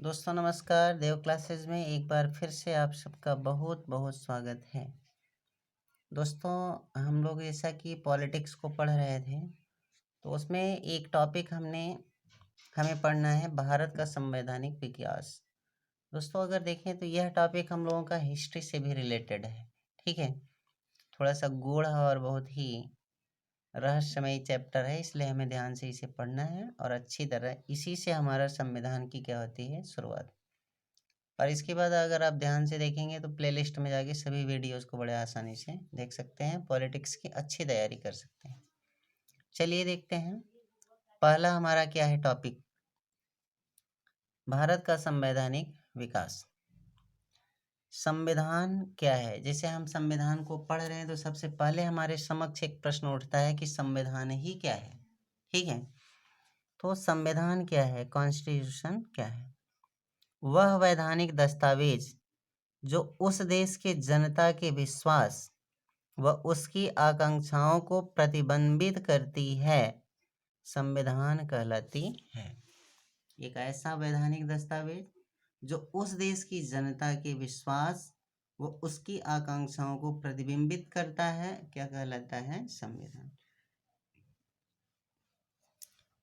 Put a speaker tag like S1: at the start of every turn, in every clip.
S1: दोस्तों नमस्कार। देव क्लासेस में एक बार फिर से आप सबका बहुत बहुत स्वागत है। दोस्तों हम लोग जैसा कि पॉलिटिक्स को पढ़ रहे थे तो उसमें एक टॉपिक हमें पढ़ना है भारत का संवैधानिक विकास। दोस्तों अगर देखें तो यह टॉपिक हम लोगों का हिस्ट्री से भी रिलेटेड है। ठीक है, थोड़ा सा गूढ़ और बहुत ही रहस्यमयी चैप्टर है, इसलिए हमें ध्यान से इसे पढ़ना है और अच्छी तरह इसी से हमारा संविधान की क्या होती है शुरुआत। और इसके बाद अगर आप ध्यान से देखेंगे तो प्लेलिस्ट में जाके सभी वीडियोस को बड़े आसानी से देख सकते हैं, पॉलिटिक्स की अच्छी तैयारी कर सकते हैं। चलिए देखते हैं पहला हमारा क्या है टॉपिक, भारत का संवैधानिक विकास। संविधान क्या है? जैसे हम संविधान को पढ़ रहे हैं तो सबसे पहले हमारे समक्ष एक प्रश्न उठता है कि संविधान ही क्या है। ठीक है, तो संविधान क्या है, कॉन्स्टिट्यूशन क्या है? वह वैधानिक दस्तावेज जो उस देश के जनता के विश्वास व उसकी आकांक्षाओं को प्रतिबिंबित करती है, संविधान कहलाती है। एक ऐसा वैधानिक दस्तावेज जो उस देश की जनता के विश्वास व उसकी आकांक्षाओं को प्रतिबिंबित करता है, क्या कहलाता है? संविधान।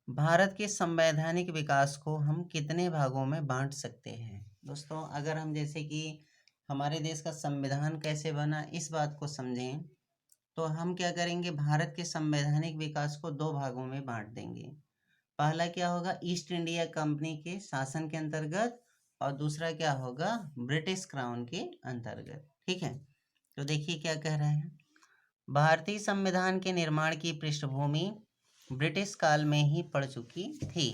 S1: भारत के संवैधानिक विकास को हम कितने भागों में बांट सकते हैं? दोस्तों अगर हम जैसे कि हमारे देश का संविधान कैसे बना इस बात को समझें तो हम क्या करेंगे, भारत के संवैधानिक विकास को दो भागों में बांट देंगे। पहला क्या होगा, ईस्ट इंडिया कंपनी के शासन के अंतर्गत, और दूसरा क्या होगा, ब्रिटिश क्राउन के अंतर्गत। ठीक है, तो देखिए क्या कह रहे हैं। भारतीय संविधान के निर्माण की पृष्ठभूमि ब्रिटिश काल में ही पड़ चुकी थी,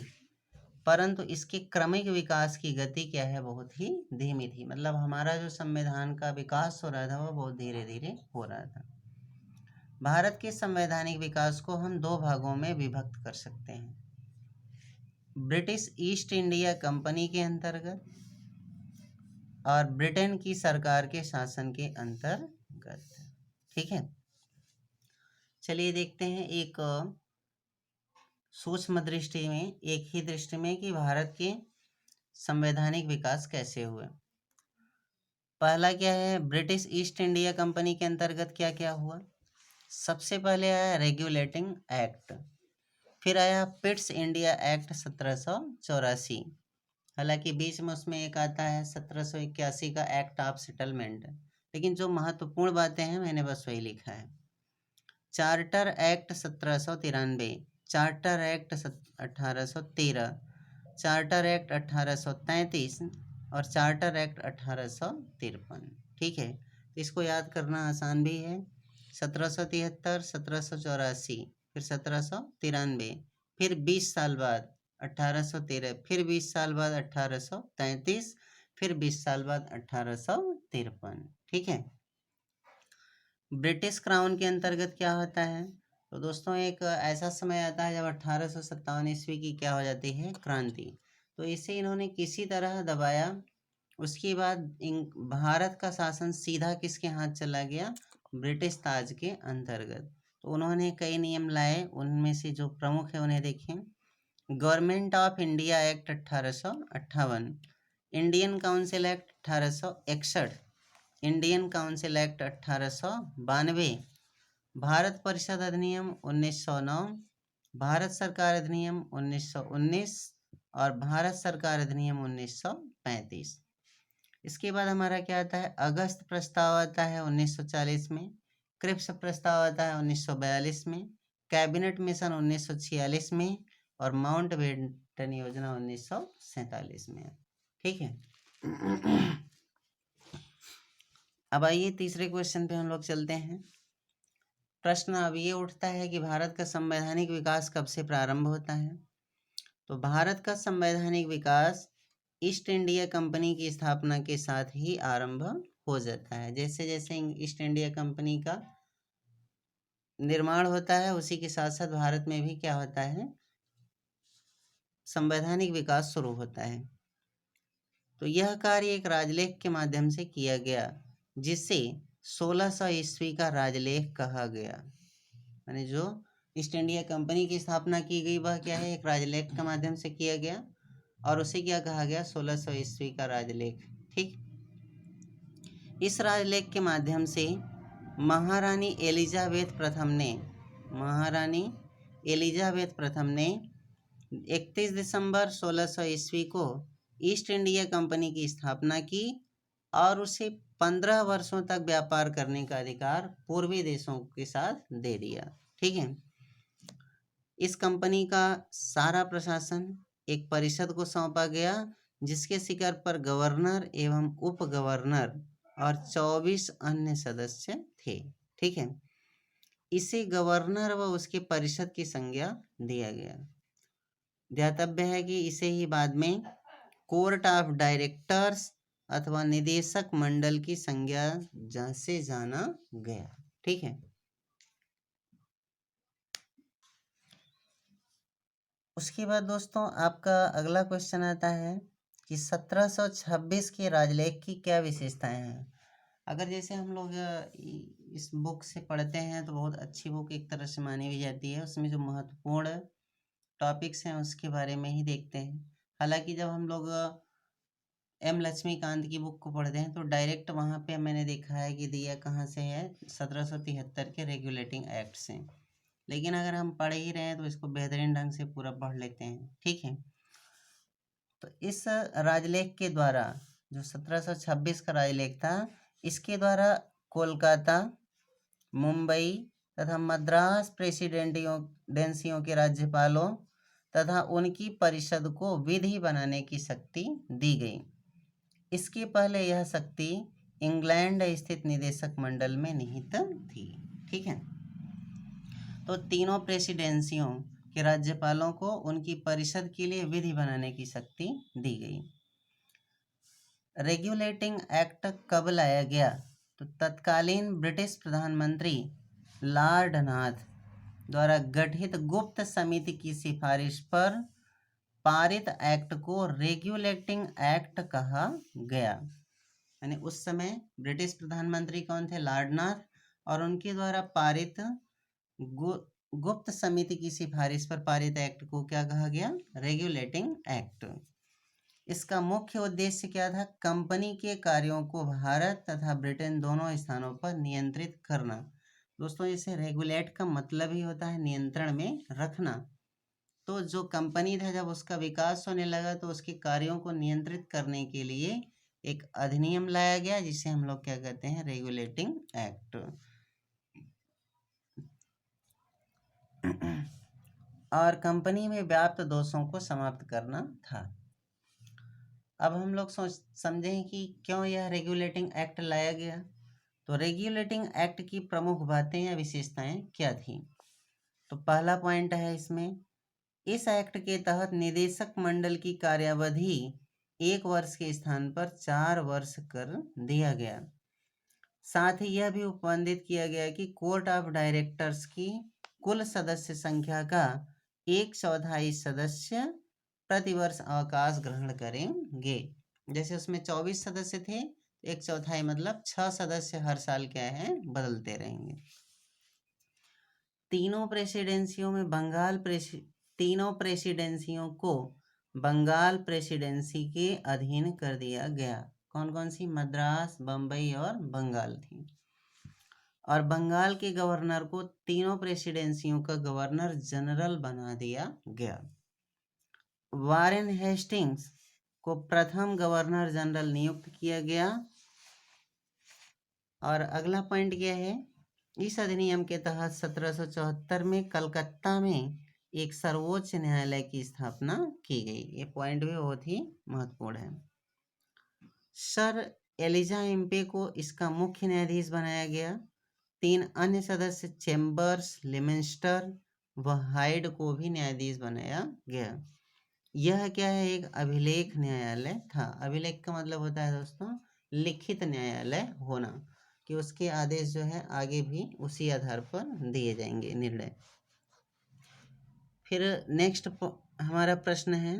S1: परंतु इसके क्रमिक विकास की गति क्या है, बहुत ही धीमी थी। मतलब हमारा जो संविधान का विकास हो रहा था वो बहुत धीरे धीरे हो रहा था। भारत के संवैधानिक विकास को हम दो भागों में विभक्त कर सकते हैं, ब्रिटिश ईस्ट इंडिया कंपनी के अंतर्गत और ब्रिटेन की सरकार के शासन के अंतर्गत। ठीक है, चलिए देखते हैं एक सूक्ष्म दृष्टि में, एक ही दृष्टि में कि भारत के संवैधानिक विकास कैसे हुए। पहला क्या है, ब्रिटिश ईस्ट इंडिया कंपनी के अंतर्गत क्या क्या हुआ। सबसे पहले आया रेगुलेटिंग एक्ट, फिर आया पिट्स इंडिया एक्ट 1784। हालांकि बीच में उसमें एक आता है 1781 का एक्ट ऑफ सेटलमेंट, लेकिन जो महत्वपूर्ण बातें हैं मैंने बस वही लिखा है। Charter act 1793, charter act 1813, charter act 1833 और चार्टर एक्ट 1853। ठीक है, तो इसको याद करना आसान भी है। 1773, 1784, फिर 1793, फिर 20 साल बाद 1813, फिर 20 साल बाद 1833, फिर 20 साल बाद 1853। ठीक है, ब्रिटिश क्राउन के अंतर्गत क्या होता है, तो दोस्तों एक ऐसा समय आता है जब 1857 ईस्वी की क्या हो जाती है, क्रांति। तो इसे इन्होंने किसी तरह दबाया, उसके बाद भारत का शासन सीधा किसके हाथ चला गया, ब्रिटिश ताज के अंतर्गत। तो उन्होंने कई नियम लाए, उनमें से जो प्रमुख है उन्हें देखें। Government of India act 1858, Indian council act 1861, Indian council act 1892, Bharat परिषद अधिनियम 1909, भारत सरकार अधिनियम 1919 और भारत सरकार अधिनियम 1935। इसके बाद हमारा क्या आता है, अगस्त प्रस्ताव आता है 1940 में, क्रिप्स प्रस्ताव आता है 1942 में, कैबिनेट मिशन 1946 में और माउंट बेटन योजना 1947 में। ठीक है, अब आइए तीसरे क्वेश्चन पे हम लोग चलते हैं। प्रश्न अब ये उठता है कि भारत का संवैधानिक विकास कब से प्रारंभ होता है। तो भारत का संवैधानिक विकास ईस्ट इंडिया कंपनी की स्थापना के साथ ही आरंभ हो जाता है। जैसे जैसे ईस्ट इंडिया कंपनी का निर्माण होता है उसी के साथ साथ भारत में भी क्या होता है, संवैधानिक विकास शुरू होता है। तो यह कार्य एक राजलेख के माध्यम से किया गया, जिसे 1600 ईस्वी का राजलेख कहा गया। यानी जो ईस्ट इंडिया कंपनी की स्थापना की गई वह क्या है, एक राजलेख के माध्यम से किया गया। और उसे क्या कहा गया, 1600 ईस्वी का राजलेख। ठीक, इस राजलेख के माध्यम से महारानी एलिजाबेथ प्रथम ने 31 दिसंबर 1600 ईस्वी को ईस्ट इंडिया कंपनी की स्थापना की और उसे 15 वर्षों तक व्यापार करने का अधिकार पूर्वी देशों के साथ दे दिया। ठीक है, इस कंपनी का सारा प्रशासन एक परिषद को सौंपा गया जिसके शिखर पर गवर्नर एवं उप गवर्नर और 24 अन्य सदस्य थे। ठीक है, इसे गवर्नर व उसके परिषद की संज्ञा दिया गया। ध्यातव्य है कि इसे ही बाद में कोर्ट ऑफ डायरेक्टर्स अथवा निदेशक मंडल की संज्ञा से जाना गया। ठीक है, उसके बाद दोस्तों आपका अगला क्वेश्चन आता है कि 1726 के राजलेख की क्या विशेषताएं हैं। अगर जैसे हम लोग इस बुक से पढ़ते हैं तो बहुत अच्छी बुक एक तरह से मानी भी जाती है। उसमें जो महत्वपूर्ण टॉपिक्स हैं उसके बारे में ही देखते हैं। हालांकि जब हम लोग एम लक्ष्मीकांत की बुक को पढ़ते हैं तो डायरेक्ट वहाँ पे मैंने देखा है कि दिया कहाँ से है, 1773 के रेगुलेटिंग एक्ट से। लेकिन अगर हम पढ़ ही रहे हैं तो इसको बेहतरीन ढंग से पूरा पढ़ लेते हैं। ठीक है, तो इस राजलेख के द्वारा जो 1726 का राजलेख था, इसके द्वारा कोलकाता, मुंबई तथा मद्रास प्रेसिडेंसियों के राज्यपालों तथा उनकी परिषद को विधि बनाने की शक्ति दी गई। इसके पहले यह शक्ति इंग्लैंड स्थित निदेशक मंडल में निहित थी। ठीक है, तो तीनों प्रेसिडेंसियों के राज्यपालों को उनकी परिषद के लिए विधि बनाने की शक्ति दी गई। रेगुलेटिंग एक्ट कब लाया गया, तो तत्कालीन ब्रिटिश प्रधानमंत्री लॉर्ड नाथ द्वारा गठित गुप्त समिति की सिफारिश पर पारित एक्ट को रेगुलेटिंग एक्ट कहा गया। यानी उस समय ब्रिटिश प्रधानमंत्री कौन थे, लॉर्ड नाथ, और उनके द्वारा पारित गुप्त समिति की सिफारिश पर पारित एक्ट को क्या कहा गया, रेगुलेटिंग एक्ट। इसका मुख्य उद्देश्य क्या था, कंपनी के कार्यों को भारत तथा ब्रिटेन दोनों स्थानों पर नियंत्रित करना। दोस्तों इसे रेगुलेट का मतलब ही होता है नियंत्रण में रखना। तो जो कंपनी था जब उसका विकास होने लगा तो उसके कार्यों को नियंत्रित करने के लिए एक अधिनियम लाया गया जिसे हम लोग क्या कहते हैं, रेगुलेटिंग एक्ट। और कंपनी में व्याप्त दोषों को समाप्त करना था। अब हम लोग समझें कि क्यों यह रेगुलेटिंग एक्ट लाया गया। तो रेगुलेटिंग एक्ट की प्रमुख बातें या विशेषताएं क्या थी, तो पहला पॉइंट है इसमें, इस एक्ट के तहत निदेशक मंडल की कार्यावधि 1 वर्ष के स्थान पर 4 वर्ष कर दिया गया। साथ ही यह भी उपबंधित किया गया कि कोर्ट ऑफ डायरेक्टर्स की कुल सदस्य संख्या का 1/4 सदस्य प्रतिवर्ष अवकाश ग्रहण करेंगे। जैसे उसमें 24 सदस्य थे, 1/4 मतलब 6 सदस्य हर साल क्या है, बदलते रहेंगे। तीनों प्रेसिडेंसियों को बंगाल प्रेसिडेंसी के अधीन कर दिया गया। कौन कौन सी, मद्रास, बम्बई और बंगाल थी। और बंगाल के गवर्नर को तीनों प्रेसिडेंसियों का गवर्नर जनरल बना दिया गया। वारेन हेस्टिंग्स को प्रथम गवर्नर जनरल नियुक्त किया गया। और अगला पॉइंट क्या है, इस अधिनियम के तहत 1774 में कलकत्ता में एक सर्वोच्च न्यायालय की स्थापना की गई। ये पॉइंट भी बहुत ही महत्वपूर्ण है। सर एलिजा इम्पे को इसका मुख्य न्यायाधीश बनाया गया। 3 अन्य सदस्य चेम्बर्स, लिमेंस्टर व हाइड को भी न्यायाधीश बनाया गया। यह क्या है, एक अभिलेख न्यायालय था। अभिलेख का मतलब होता है दोस्तों लिखित न्यायालय होना, कि उसके आदेश जो है आगे भी उसी आधार पर दिए जाएंगे निर्णय। फिर नेक्स्ट हमारा प्रश्न है,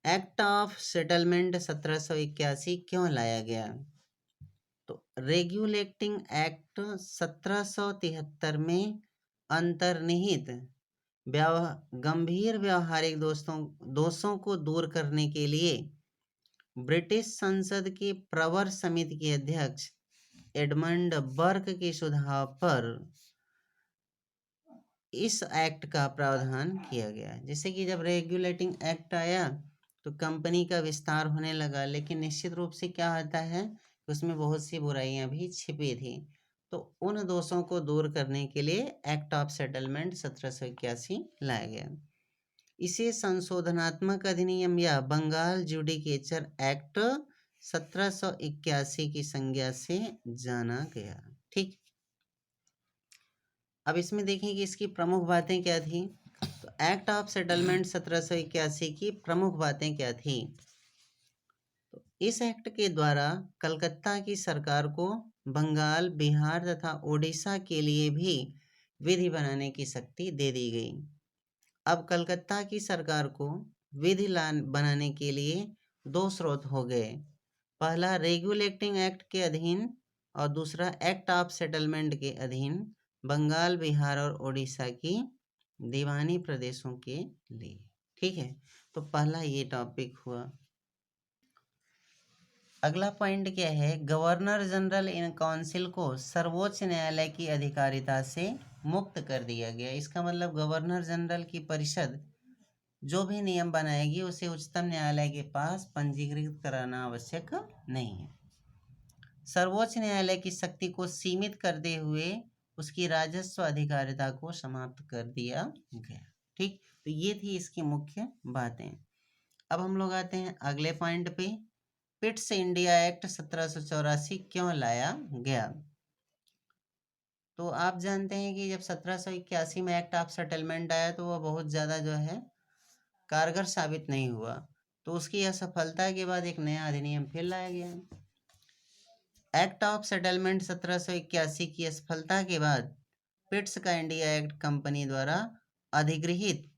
S1: एक्ट ऑफ सेटलमेंट 1781 क्यों लाया गया। तो रेगुलेटिंग एक्ट 1773 में अंतर्निहित गंभीर व्यवहारिक दोषों को दूर करने के लिए ब्रिटिश संसद की प्रवर समिति के अध्यक्ष एडमंड बर्क के सुझाव पर इस एक्ट का प्रावधान किया गया। जैसे कि जब रेगुलेटिंग एक्ट आया तो कंपनी का विस्तार होने लगा, लेकिन निश्चित रूप से क्या होता है कि उसमें बहुत सी बुराइयां भी छिपी थी। तो उन दोषों को दूर करने के लिए एक्ट ऑफ सेटलमेंट 1781 लाया गया। इसे संशोधनात्मक अधिनियम या बंगाल जुडिकेचर एक्ट 1781 की संज्ञा से जाना गया। ठीक, अब इसमें देखें कि इसकी प्रमुख बातें क्या थी। तो एक्ट ऑफ सेटलमेंट 1781 की प्रमुख बातें क्या थी। तो इस एक्ट के द्वारा कलकत्ता की सरकार को बंगाल, बिहार तथा ओडिशा के लिए भी विधि बनाने की शक्ति दे दी गई। अब कलकत्ता की सरकार को विधि बनाने के लिए दो स्रोत हो गए। पहला रेगुलेटिंग एक्ट के अधीन और दूसरा एक्ट ऑफ सेटलमेंट के अधीन बंगाल, बिहार और ओडिशा की दीवानी प्रदेशों के लिए। ठीक है, तो पहला ये टॉपिक हुआ। अगला पॉइंट क्या है, गवर्नर जनरल इन काउंसिल को सर्वोच्च न्यायालय की अधिकारिता से मुक्त कर दिया गया। इसका मतलब गवर्नर जनरल की परिषद जो भी नियम बनाएगी उसे उच्चतम न्यायालय के पास पंजीकृत कराना आवश्यक नहीं है। सर्वोच्च न्यायालय की शक्ति को सीमित करते हुए उसकी राजस्व अधिकारिता को समाप्त कर दिया गया। ठीक, तो ये थी इसकी मुख्य बातें। अब हम लोग आते हैं अगले पॉइंट पे, पिट्स इंडिया एक्ट 1784 क्यों लाया गया। तो आप जानते हैं कि जब 1781 में एक्ट ऑफ सेटलमेंट आया तो वह बहुत ज़्यादा जो है कारगर साबित नहीं हुआ। तो उसकी असफलता के बाद एक नया अधिनियम फिर लाया गया। एक्ट ऑफ सेटलमेंट 1781 की असफलता के बाद पिट्स का इंडिया एक्ट कंपनी द्वारा अधिगृहित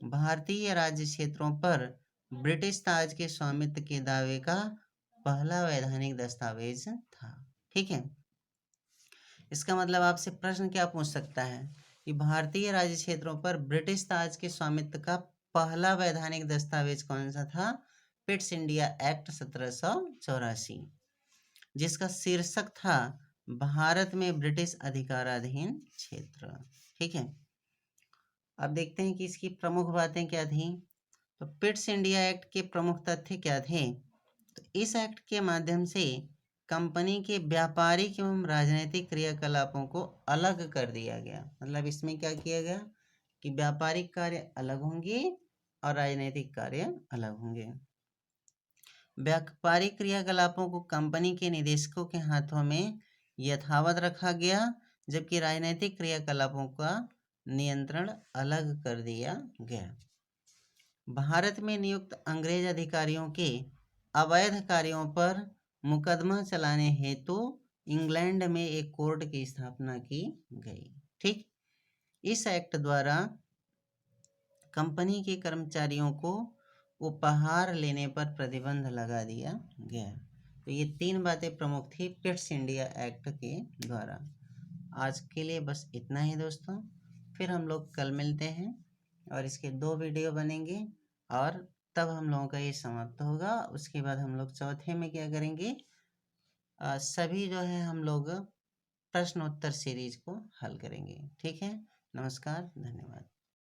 S1: भारतीय राज्य क्षेत्रों पर ब्रिटिश ताज के स्वामित्व के दावे का पहला वैधानिक दस्तावेज था। ठीक है, इसका मतलब आपसे प्रश्न क्या पूछ सकता है कि भारतीय राज्य क्षेत्रों पर ब्रिटिश ताज के स्वामित्व का पहला वैधानिक दस्तावेज कौन सा था। पिट्स इंडिया एक्ट 1784, जिसका शीर्षक था भारत में ब्रिटिश अधिकाराधीन क्षेत्र। ठीक है, अब देखते हैं कि इसकी प्रमुख बातें क्या थी। तो पिट्स इंडिया एक्ट के प्रमुख तथ्य क्या थे। तो इस एक्ट के माध्यम से कंपनी के व्यापारिक एवं राजनीतिक क्रियाकलापों को अलग कर दिया गया। मतलब इसमें क्या किया गया कि व्यापारिक कार्य अलग होंगे और राजनीतिक कार्य अलग होंगे। व्यापारिक क्रियाकलापों को कंपनी के निदेशकों के हाथों में यथावत रखा गया, जबकि राजनीतिक क्रियाकलापों का नियंत्रण अलग कर दिया गया। भारत में नियुक्त अंग्रेज अधिकारियों के अवैध कार्यों पर मुकदमा चलाने हेतु इंग्लैंड में एक कोर्ट की स्थापना की गई। ठीक, इस एक्ट द्वारा कंपनी के कर्मचारियों को उपहार लेने पर प्रतिबंध लगा दिया गया। तो ये तीन बातें प्रमुख थी पिट्स इंडिया एक्ट के द्वारा। आज के लिए बस इतना ही दोस्तों, फिर हम लोग कल मिलते हैं और इसके 2 वीडियो बनेंगे और तब हम लोगों का ये समाप्त होगा। उसके बाद हम लोग चौथे में क्या करेंगे, सभी जो है हम लोग प्रश्नोत्तर सीरीज को हल करेंगे। ठीक है, नमस्कार, धन्यवाद।